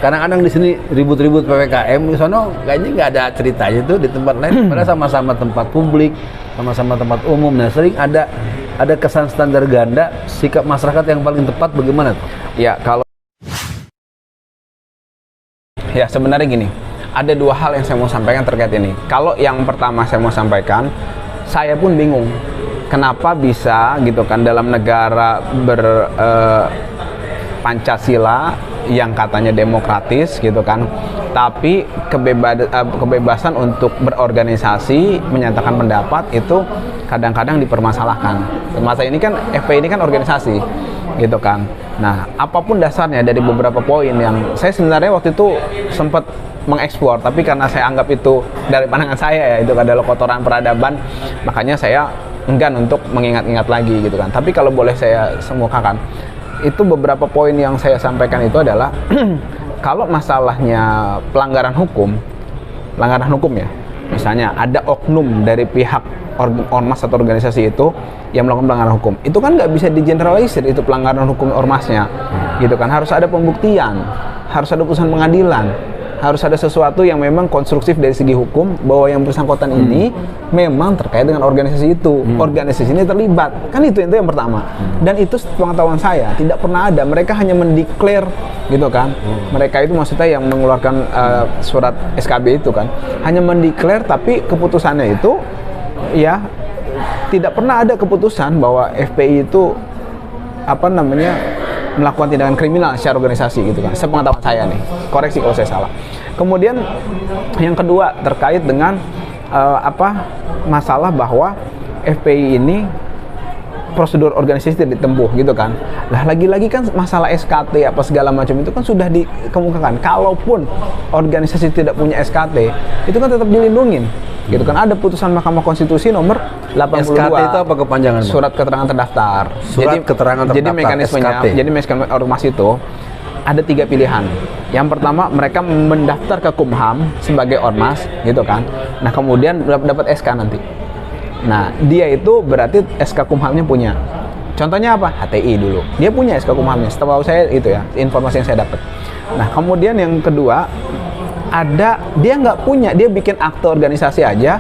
Kadang-kadang di sini ribut-ribut PPKM, di sono kayaknya nggak ada ceritanya tuh di tempat lain. Padahal sama-sama tempat publik, sama-sama tempat umum. Nah, sering ada kesan standar ganda. Sikap masyarakat yang paling tepat bagaimana tuh? Ya, ya sebenarnya gini, ada dua hal yang saya mau sampaikan terkait ini. Kalau yang pertama saya mau sampaikan, saya pun bingung kenapa bisa gitu kan dalam negara Pancasila yang katanya demokratis gitu kan, tapi kebebasan untuk berorganisasi, menyatakan pendapat itu kadang-kadang dipermasalahkan. Masa ini kan FPI ini kan organisasi gitu kan. Nah, apapun dasarnya dari beberapa poin yang saya sebenarnya waktu itu sempat mengeksplor, tapi karena saya anggap itu dari pandangan saya ya itu adalah kotoran peradaban, makanya saya enggan untuk mengingat-ingat lagi gitu kan. Tapi kalau boleh saya semukakan, itu beberapa poin yang saya sampaikan itu adalah kalau masalahnya pelanggaran hukum ya, misalnya ada oknum dari pihak ormas atau organisasi itu yang melakukan pelanggaran hukum, itu kan nggak bisa digeneralisir itu pelanggaran hukum ormasnya gitu kan. Harus ada pembuktian, harus ada putusan pengadilan, harus ada sesuatu yang memang konstruktif dari segi hukum bahwa yang bersangkutan ini memang terkait dengan organisasi itu, organisasi ini terlibat, kan itu yang pertama. Dan itu pengetahuan saya tidak pernah ada, mereka hanya mendeklar gitu kan. Mereka itu maksudnya yang mengeluarkan surat SKB itu kan hanya mendeklar, tapi keputusannya itu ya tidak pernah ada keputusan bahwa FPI itu melakukan tindakan kriminal secara organisasi gitu kan. Sepengetahuan saya nih, koreksi kalau saya salah. Kemudian yang kedua terkait dengan masalah bahwa FPI ini prosedur organisasi tidak ditempuh gitu kan. Lah lagi-lagi kan masalah SKT apa segala macam itu kan sudah dikemukakan. Kalaupun organisasi tidak punya SKT, itu kan tetap dilindungin gitu kan. Ada putusan Mahkamah Konstitusi nomor 82. SKT itu apa kepanjangan? Surat keterangan terdaftar. Keterangan terdaftar. Jadi mekanismenya, SKT. jadi mekanisme ormas itu ada 3 pilihan. Yang pertama, mereka mendaftar ke Kumham sebagai ormas gitu kan. Nah, kemudian dapat SK nanti. Nah, dia itu berarti SK Kumhamnya punya. Contohnya apa? HTI dulu. Dia punya SK Kumhamnya. Setahu saya itu ya, informasi yang saya dapat. Nah, kemudian yang kedua, dia nggak punya, dia bikin akte organisasi aja,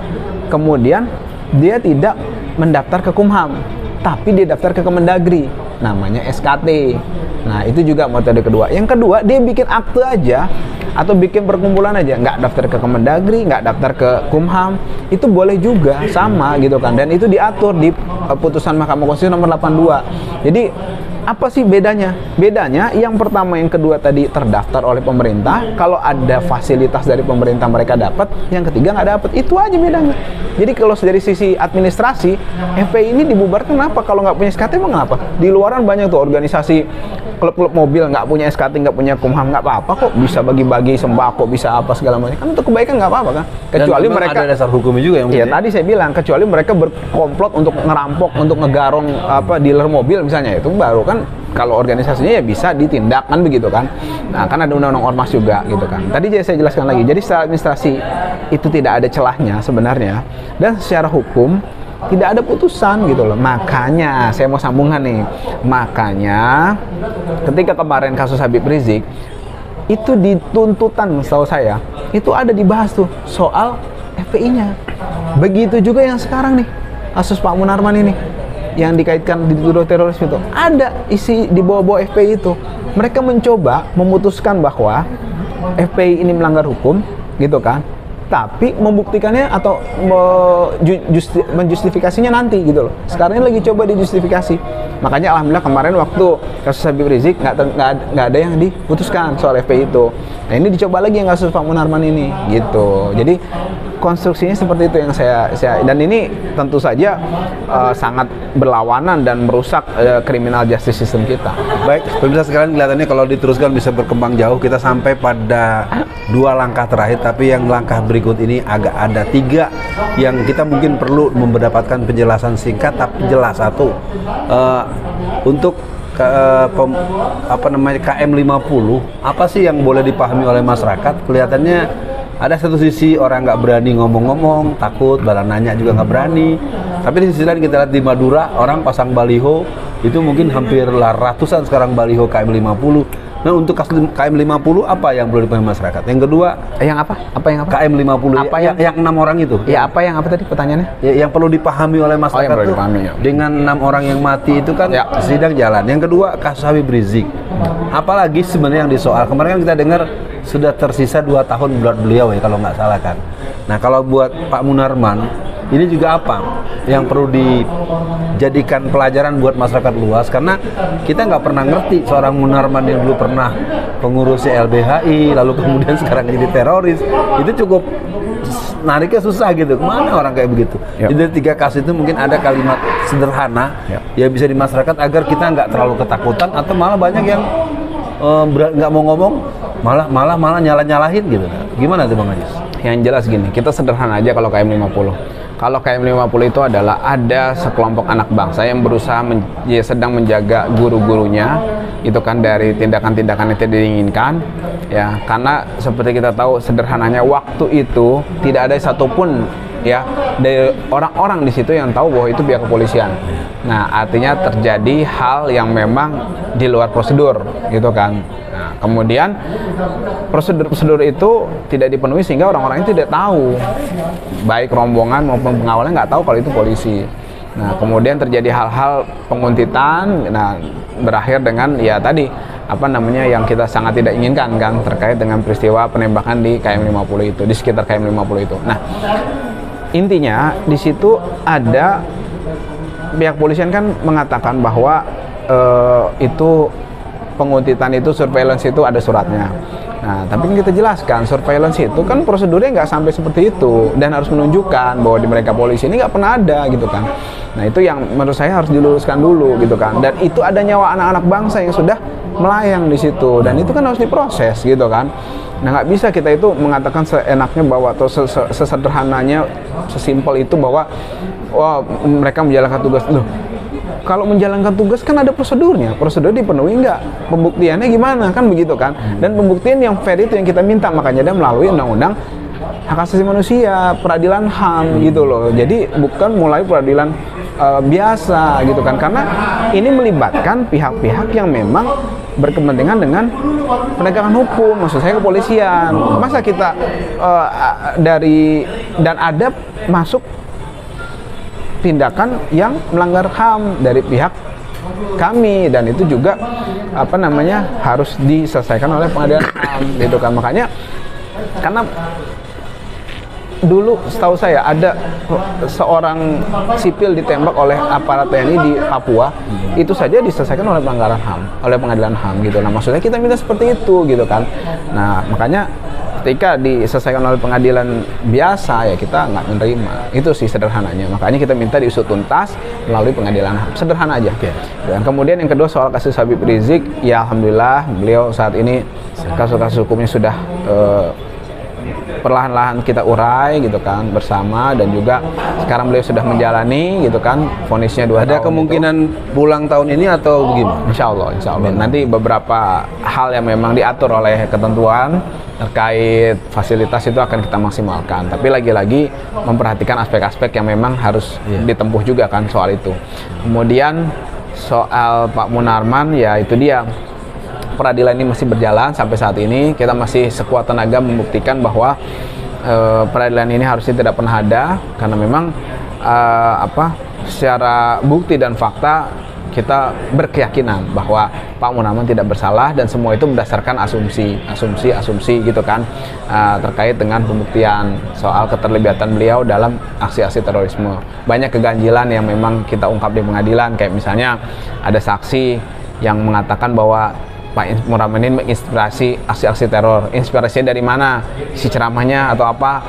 kemudian dia tidak mendaftar ke Kumham, tapi dia daftar ke Kemendagri, namanya SKT. Nah, itu juga metode kedua. Yang kedua, dia bikin akte aja atau bikin perkumpulan aja, nggak daftar ke Kemendagri, nggak daftar ke Kumham, itu boleh juga, sama gitu kan. Dan itu diatur di putusan Mahkamah Konstitusi nomor 82. Jadi apa sih bedanya? Bedanya yang pertama, yang kedua tadi terdaftar oleh pemerintah, kalau ada fasilitas dari pemerintah mereka dapat, yang ketiga nggak dapat, itu aja bedanya. Jadi kalau dari sisi administrasi, FPI ini dibubarkan kenapa? Kalau nggak punya SKT emang kenapa? Di luaran banyak tuh organisasi klub-klub mobil nggak punya SKT, nggak punya Kumham, nggak apa-apa kok, bisa bagi-bagi sembako, bisa apa segala macam, kan untuk kebaikan nggak apa-apa kan? Kecuali mereka ada dasar hukumnya juga yang ya tadi saya bilang, kecuali mereka berkomplot untuk ngerampok, untuk ngegarong dealer mobil misalnya, itu baru kan kalau organisasinya ya bisa ditindak kan begitu kan. Nah, kan ada undang-undang ormas juga gitu kan. Tadi saya jelaskan lagi. Jadi secara administrasi itu tidak ada celahnya sebenarnya, dan secara hukum tidak ada putusan gitu loh. Makanya saya mau sambungkan nih. Makanya ketika kemarin kasus Habib Rizik itu dituntutan, setahu saya itu ada dibahas tuh soal FPI-nya. Begitu juga yang sekarang nih, kasus Pak Munarman ini yang dikaitkan dituduh teroris itu, ada isi di bawah-bawah FPI itu. Mereka mencoba memutuskan bahwa FPI ini melanggar hukum gitu kan, tapi membuktikannya atau menjustifikasinya nanti gitu loh. Sekarang ini lagi coba dijustifikasi. Makanya alhamdulillah kemarin waktu kasus Habib Rizik nggak ada yang diputuskan soal FPI itu. Nah, ini dicoba lagi yang kasus Pak Munarman ini gitu. Jadi konstruksinya seperti itu yang saya dan ini tentu saja sangat berlawanan dan merusak criminal justice system kita. Baik, pemirsa sekalian, kelihatannya kalau diteruskan bisa berkembang jauh. Kita sampai pada 2 langkah terakhir, tapi yang langkah berikut ini agak ada 3 yang kita mungkin perlu mendapatkan penjelasan singkat tapi jelas. Satu, untuk KM 50, apa sih yang boleh dipahami oleh masyarakat? Kelihatannya ada satu sisi orang nggak berani ngomong-ngomong, takut, barang nanya juga nggak berani. Tapi di sisi lain kita lihat di Madura, orang pasang baliho, itu mungkin hampir ratusan sekarang baliho KM 50. Nah, untuk kasus KM 50 apa yang perlu dipahami masyarakat? Yang kedua, Yang apa? Apa yang apa? KM 50 Apa yang 6 orang itu. Ya, apa yang apa tadi pertanyaannya? Ya, yang perlu dipahami oleh masyarakat yang perlu tuh, dipahami, ya. dengan 6 orang yang mati itu kan Ya. sidang jalan. Yang kedua, kasus Habib Rizik. Apalagi sebenarnya yang disoal. Kemarin kan kita dengar sudah tersisa 2 tahun buat beliau ya kalau nggak salah kan. Nah, kalau buat Pak Munarman, ini juga apa yang perlu dijadikan pelajaran buat masyarakat luas, karena kita nggak pernah ngerti seorang Munarman yang dulu pernah pengurus LBHI lalu kemudian sekarang jadi teroris, itu cukup nariknya susah gitu. Kemana orang kayak begitu? Ya. Jadi 3 kasus itu mungkin ada kalimat sederhana yang bisa di masyarakat agar kita nggak terlalu ketakutan, atau malah banyak yang nggak mau ngomong, malah nyalahin gitu. Gimana tuh Bang Ajis? Yang jelas gini, kita sederhana aja kalau KM 50. Kalau KM 50 itu adalah ada sekelompok anak bangsa yang berusaha sedang menjaga guru-gurunya, itu kan dari tindakan-tindakan yang tidak diinginkan, ya. Karena seperti kita tahu sederhananya waktu itu tidak ada satupun ya dari orang-orang di situ yang tahu bahwa itu pihak kepolisian. Nah, artinya terjadi hal yang memang di luar prosedur, gitu kan. Nah, kemudian prosedur-prosedur itu tidak dipenuhi sehingga orang-orang itu tidak tahu, baik rombongan maupun pengawalnya nggak tahu kalau itu polisi. Nah, kemudian terjadi hal-hal penguntitan, nah berakhir dengan ya tadi apa namanya yang kita sangat tidak inginkan kan, terkait dengan peristiwa penembakan di KM 50 itu, di sekitar KM 50 itu. Nah, intinya di situ ada pihak polisian kan mengatakan bahwa itu penguntitan itu, surveillance itu ada suratnya. Nah, tapi kan kita jelaskan surveillance itu kan prosedurnya nggak sampai seperti itu dan harus menunjukkan bahwa di mereka polisi ini nggak pernah ada gitu kan. Nah, itu yang menurut saya harus diluruskan dulu gitu kan. Dan itu ada nyawa anak-anak bangsa yang sudah melayang di situ dan itu kan harus diproses gitu kan. Nah, nggak bisa kita itu mengatakan seenaknya bahwa atau sesederhananya, sesimpel itu bahwa wah mereka menjalankan tugas. Loh, kalau menjalankan tugas kan ada prosedurnya, prosedur dipenuhi nggak, pembuktiannya gimana kan begitu kan. Dan pembuktian yang fair itu yang kita minta, makanya dia melalui undang-undang hak asasi manusia, peradilan HAM gitu loh. Jadi bukan mulai peradilan biasa gitu kan, karena ini melibatkan pihak-pihak yang memang berkepentingan dengan penegakan hukum, maksud saya kepolisian. Masa kita dari dan ada masuk tindakan yang melanggar HAM dari pihak kami, dan itu juga apa namanya harus diselesaikan oleh pengadilan HAM gitu kan. Makanya karena dulu setahu saya ada seorang sipil ditembak oleh aparat TNI di Papua, itu saja diselesaikan oleh pelanggaran HAM, oleh pengadilan HAM gitu. Nah, maksudnya kita minta seperti itu gitu kan. Nah, makanya ketika diselesaikan oleh pengadilan biasa ya kita nggak menerima, itu sih sederhananya. Makanya kita minta diusut tuntas melalui pengadilan HAM, sederhana aja. Dan kemudian yang kedua soal kasus Habib Rizik, ya alhamdulillah beliau saat ini kasus-kasus hukumnya sudah perlahan-lahan kita urai gitu kan bersama, dan juga sekarang beliau sudah menjalani gitu kan vonisnya 2 tahun. Ada kemungkinan pulang tahun ini atau bagaimana? Insya Allah. Nanti beberapa hal yang memang diatur oleh ketentuan terkait fasilitas itu akan kita maksimalkan. Tapi lagi-lagi memperhatikan aspek-aspek yang memang harus ditempuh juga kan soal itu. Kemudian soal Pak Munarman, ya itu dia. Peradilan ini masih berjalan sampai saat ini. Kita masih sekuat tenaga membuktikan bahwa peradilan ini harusnya tidak pernah ada, karena memang secara bukti dan fakta kita berkeyakinan bahwa Pak Munarman tidak bersalah, dan semua itu berdasarkan asumsi gitu kan, terkait dengan pembuktian soal keterlibatan beliau dalam aksi-aksi terorisme. Banyak keganjilan yang memang kita ungkap di pengadilan, kayak misalnya ada saksi yang mengatakan bahwa Pak Munarman ini menginspirasi aksi-aksi teror. Inspirasinya dari mana? Isi ceramahnya atau apa?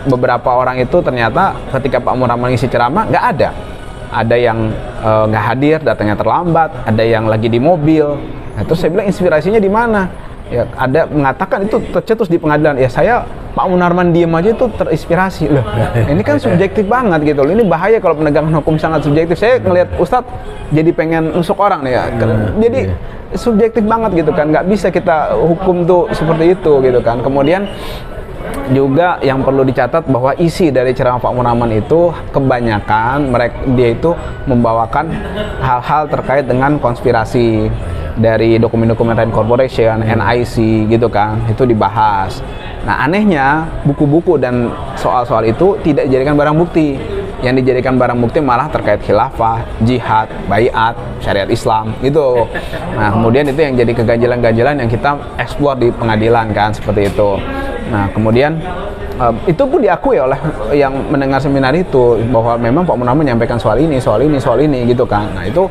Beberapa orang itu ternyata ketika Pak Munarman isi ceramah nggak ada. Ada yang nggak hadir, datangnya terlambat. Ada yang lagi di mobil. Nah, terus saya bilang inspirasinya di mana? Ya, ada mengatakan itu tercetus di pengadilan. Ya saya Pak Munarman diem aja itu terinspirasi loh. Ini kan subjektif banget gitu loh. Ini bahaya kalau penegakan hukum sangat subjektif. Saya ngelihat Ustadz jadi pengen nusuk orang nih ya. Jadi subjektif banget gitu kan. Nggak bisa kita hukum tuh seperti itu gitu kan. Kemudian juga yang perlu dicatat bahwa isi dari ceramah Pak Munarman itu kebanyakan dia itu membawakan hal-hal terkait dengan konspirasi. dari dokumen-dokumen Rand Corporation, NIC gitu kan, itu dibahas. Nah, anehnya buku-buku dan soal-soal itu tidak dijadikan barang bukti. Yang dijadikan barang bukti malah terkait khilafah, jihad, baiat, syariat Islam gitu. Nah, kemudian itu yang jadi keganjilan-ganjilan yang kita eksplor di pengadilan kan, seperti itu. Nah, kemudian itu pun diakui oleh yang mendengar seminar itu bahwa memang Pak Munarman menyampaikan soal ini gitu kan. Nah, itu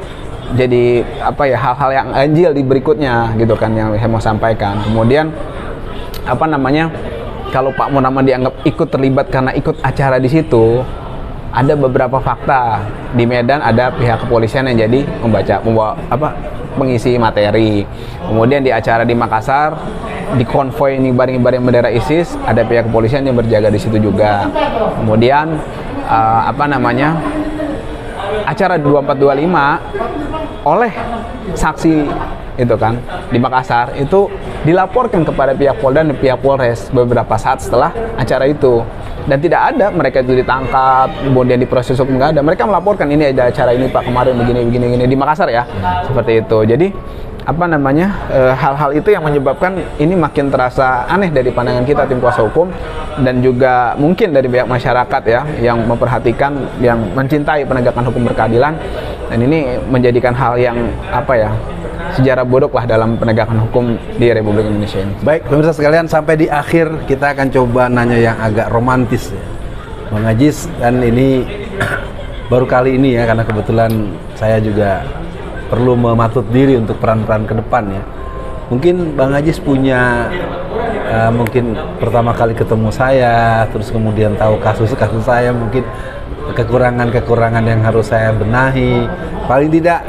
jadi apa ya, hal-hal yang ganjil di berikutnya gitu kan yang saya mau sampaikan. Kemudian apa namanya, kalau Pak Munarman dianggap ikut terlibat karena ikut acara di situ, ada beberapa fakta. Di Medan ada pihak kepolisian yang jadi pengisi materi. Kemudian di acara di Makassar, di konvoy ngibarin bendera ISIS, ada pihak kepolisian yang berjaga di situ juga. Kemudian acara 2425 oleh saksi itu kan di Makassar itu dilaporkan kepada pihak Polda dan pihak Polres beberapa saat setelah acara itu, dan tidak ada mereka itu ditangkap kemudian diproses hukum, nggak ada. Mereka melaporkan ini ada acara ini Pak kemarin begini di Makassar ya, seperti itu. Jadi hal-hal itu yang menyebabkan ini makin terasa aneh dari pandangan kita tim kuasa hukum, dan juga mungkin dari pihak masyarakat ya yang memperhatikan, yang mencintai penegakan hukum berkeadilan, dan ini menjadikan hal yang sejarah buruk lah dalam penegakan hukum di Republik Indonesia ini. Baik, pemirsa sekalian, sampai di akhir kita akan coba nanya yang agak romantis ya, Bang Ajis. Dan ini baru kali ini ya, karena kebetulan saya juga perlu mematut diri untuk peran-peran ke depan ya. Mungkin Bang Ajis punya mungkin pertama kali ketemu saya, terus kemudian tahu kasus-kasus saya, mungkin kekurangan-kekurangan yang harus saya benahi. Paling tidak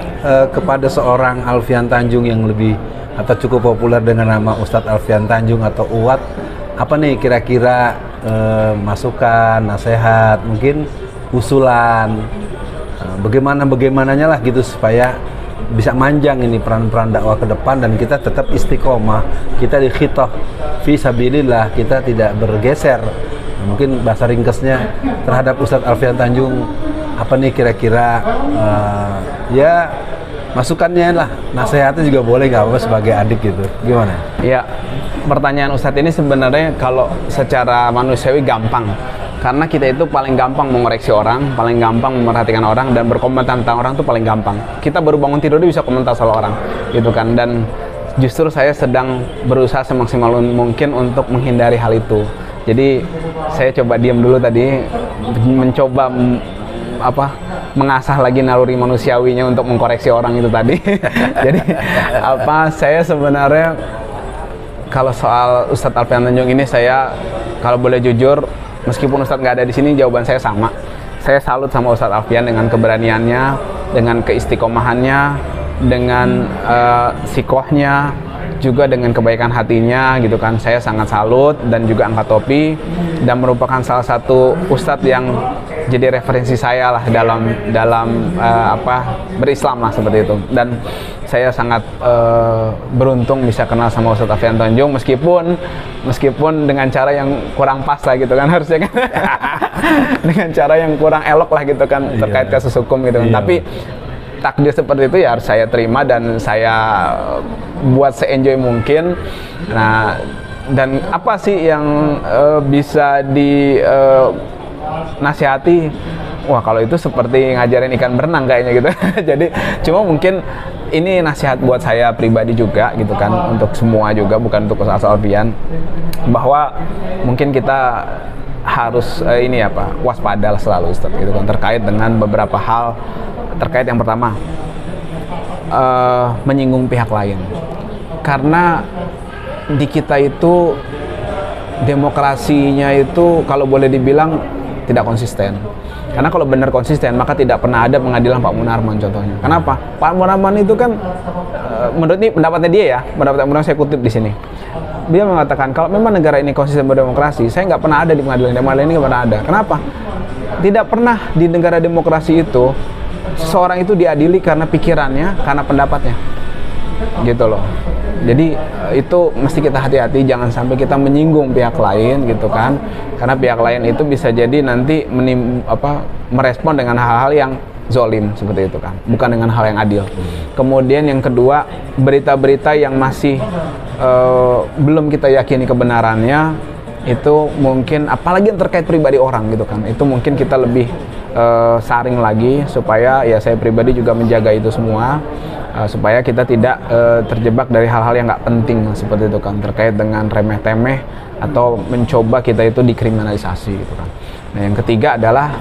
kepada seorang Alfian Tanjung yang lebih atau cukup populer dengan nama Ustadz Alfian Tanjung atau Uwat, apa nih kira-kira masukan, nasihat, mungkin usulan, bagaimananya lah gitu supaya bisa manjang ini peran-peran dakwah ke depan dan kita tetap istiqomah, kita di khitoh fi sabilillah, kita tidak bergeser. Mungkin bahasa ringkesnya terhadap Ustadz Alfian Tanjung, apa nih kira-kira ya masukannya lah, nasihatnya juga boleh, nggak apa-apa sebagai adik gitu, gimana? Ya, pertanyaan Ustadz ini sebenarnya kalau secara manusiawi gampang, karena kita itu paling gampang mengoreksi orang, paling gampang memperhatikan orang, dan berkomentar tentang orang itu paling gampang. Kita baru bangun tidur bisa komentar soal orang gitu kan, dan justru saya sedang berusaha semaksimal mungkin untuk menghindari hal itu. Jadi saya coba diam dulu tadi, mencoba mengasah lagi naluri manusiawinya untuk mengkoreksi orang itu tadi. Jadi saya sebenarnya kalau soal Ustadz Alfian Tanjung ini, saya kalau boleh jujur, meskipun Ustadz nggak ada di sini, jawaban saya sama. Saya salut sama Ustadz Alfian dengan keberaniannya, dengan keistiqomahannya, dengan sikohnya, juga dengan kebaikan hatinya gitu kan. Saya sangat salut dan juga angkat topi, dan merupakan salah satu ustadz yang jadi referensi saya lah dalam berislam lah, seperti itu. Dan saya sangat beruntung bisa kenal sama Ustadz Alfian Tanjung, meskipun dengan cara yang kurang pas lah gitu kan, harusnya kan dengan cara yang kurang elok lah gitu kan, terkait kasus hukum gitu kan. Tapi takdir seperti itu ya harus saya terima dan saya buat se-enjoy mungkin. Nah, dan apa sih yang bisa di nasihati? Wah, kalau itu seperti ngajarin ikan berenang kayaknya gitu. Jadi cuma mungkin ini nasihat buat saya pribadi juga gitu kan, untuk semua juga, bukan untuk Ustadz Alfian, bahwa mungkin kita harus waspada selalu Ustadz gitu kan, terkait dengan beberapa hal. Terkait yang pertama, menyinggung pihak lain, karena di kita itu demokrasinya itu kalau boleh dibilang tidak konsisten. Karena kalau benar konsisten, maka tidak pernah ada pengadilan Pak Munarman contohnya. Kenapa? Pak Munarman itu kan menurut ini pendapatnya dia ya, pendapat saya kutip di sini. Dia mengatakan kalau memang negara ini konsisten berdemokrasi, saya nggak pernah ada di pengadilan ini, nggak pernah ada. Kenapa? Tidak pernah di negara demokrasi itu seseorang itu diadili karena pikirannya, karena pendapatnya, gitu loh. Jadi itu mesti kita hati-hati, jangan sampai kita menyinggung pihak lain gitu kan, karena pihak lain itu bisa jadi nanti merespon dengan hal-hal yang zolim seperti itu kan, bukan dengan hal yang adil. Kemudian yang kedua, berita-berita yang masih belum kita yakini kebenarannya, itu mungkin apalagi yang terkait pribadi orang gitu kan, itu mungkin kita lebih saring lagi supaya ya saya pribadi juga menjaga itu semua, supaya kita tidak terjebak dari hal-hal yang nggak penting seperti itu kan, terkait dengan remeh-temeh atau mencoba kita itu dikriminalisasi gitu kan. Nah yang ketiga adalah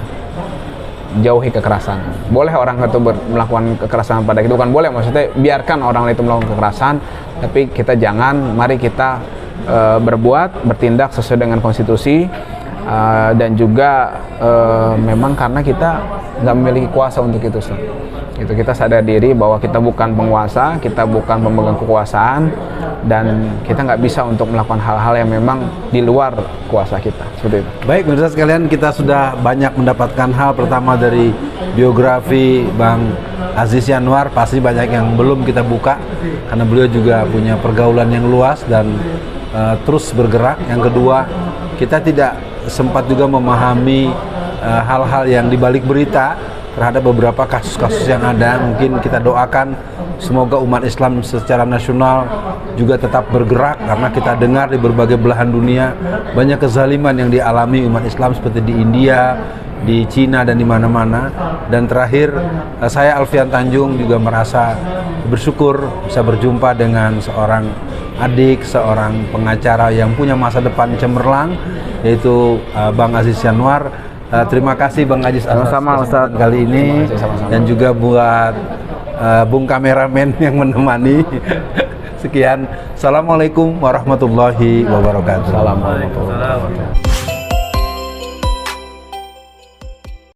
jauhi kekerasan. Boleh orang itu melakukan kekerasan pada kita, bukan boleh, maksudnya biarkan orang itu melakukan kekerasan, tapi kita jangan, mari kita bertindak sesuai dengan konstitusi, dan juga memang karena kita nggak memiliki kuasa untuk itu. Itu kita sadar diri bahwa kita bukan penguasa, kita bukan pemegang kekuasaan, dan kita nggak bisa untuk melakukan hal-hal yang memang di luar kuasa kita. Seperti itu. Baik, pemirsa sekalian, kita sudah banyak mendapatkan hal pertama dari biografi Bang Aziz Yanwar. Pasti banyak yang belum kita buka karena beliau juga punya pergaulan yang luas dan terus bergerak. Yang kedua, kita tidak sempat juga memahami hal-hal yang dibalik berita terhadap beberapa kasus-kasus yang ada. Mungkin kita doakan semoga umat Islam secara nasional juga tetap bergerak, karena kita dengar di berbagai belahan dunia banyak kezaliman yang dialami umat Islam seperti di India, di Cina, dan di mana-mana. Dan terakhir, saya Alfian Tanjung juga merasa bersyukur bisa berjumpa dengan seorang adik, seorang pengacara yang punya masa depan cemerlang, yaitu Bang Aziz Yanwar. Terima kasih Bang Aziz sama Ustaz kali ini, dan juga buat Bung kameramen yang menemani. Sekian, Assalamualaikum warahmatullahi wabarakatuh. Assalamualaikum.